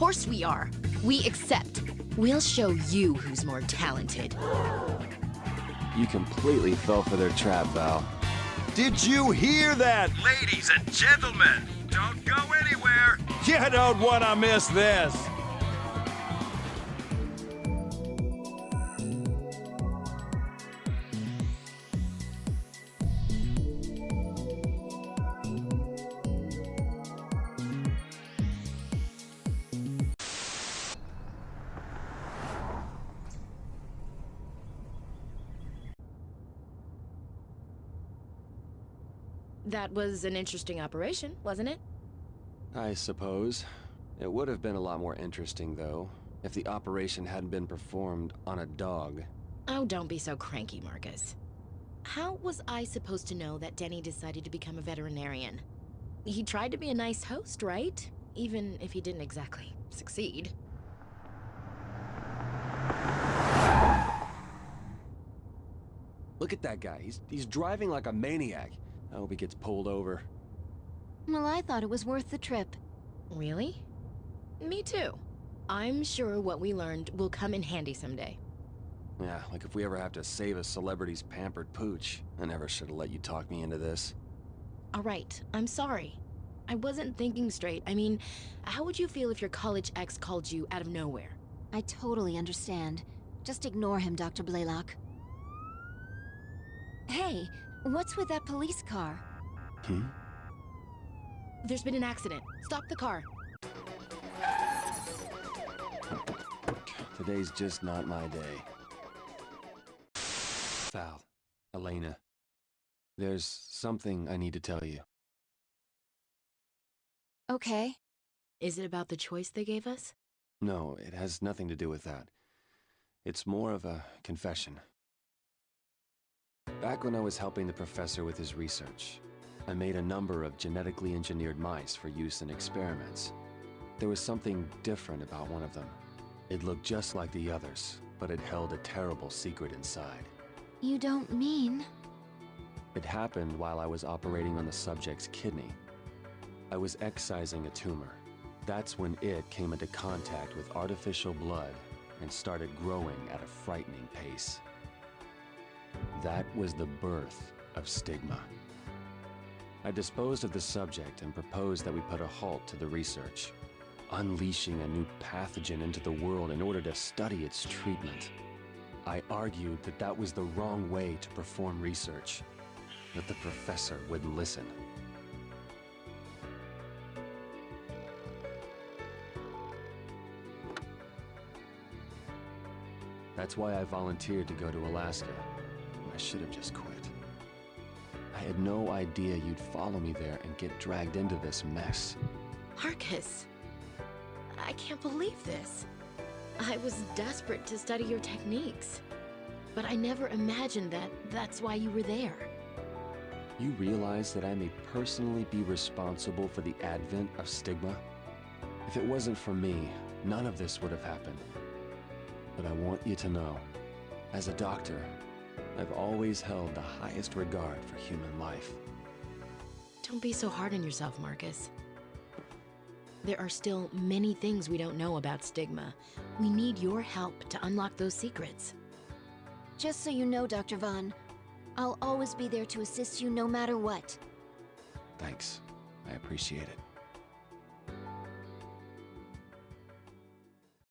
course we are. We accept. We'll show you who's more talented. You completely fell for their trap, Val. Did you hear that? Ladies and gentlemen, don't go anywhere. You don't want to miss this. That was an interesting operation, wasn't it? I suppose. It would have been a lot more interesting, though, if the operation hadn't been performed on a dog. Oh, don't be so cranky, Marcus. How was I supposed to know that Denny decided to become a veterinarian? He tried to be a nice host, right? Even if he didn't exactly succeed. Look at that guy. He's driving like a maniac. I hope he gets pulled over. Well, I thought it was worth the trip. Really? Me too. I'm sure what we learned will come in handy someday. Yeah, like if we ever have to save a celebrity's pampered pooch. I never should have let you talk me into this. All right, I'm sorry. I wasn't thinking straight. I mean, how would you feel if your college ex called you out of nowhere? I totally understand. Just ignore him, Dr. Blaylock. Hey, what's with that police car? There's been an accident. Stop the car. Today's just not my day. Val, Elena, there's something I need to tell you. Okay. Is it about the choice they gave us? No, it has nothing to do with that. It's more of a confession. Back when I was helping the professor with his research, I made a number of genetically engineered mice for use in experiments. There was something different about one of them. It looked just like the others, but it held a terrible secret inside. You don't mean... It happened while I was operating on the subject's kidney. I was excising a tumor. That's when it came into contact with artificial blood and started growing at a frightening pace. That was the birth of stigma. I disposed of the subject and proposed that we put a halt to the research, unleashing a new pathogen into the world in order to study its treatment. I argued that that was the wrong way to perform research, but the professor wouldn't listen. That's why I volunteered to go to Alaska. I should have just quit. I had no idea you'd follow me there and get dragged into this mess. Marcus, I can't believe this. I was desperate to study your techniques, but I never imagined that that's why you were there. You realize that I may personally be responsible for the advent of stigma? If it wasn't for me, none of this would have happened. But I want you to know, as a doctor, I've always held the highest regard for human life. Don't be so hard on yourself, Marcus. There are still many things we don't know about stigma. We need your help to unlock those secrets. Just so you know, Dr. Vaughn, I'll always be there to assist you no matter what. Thanks. I appreciate it.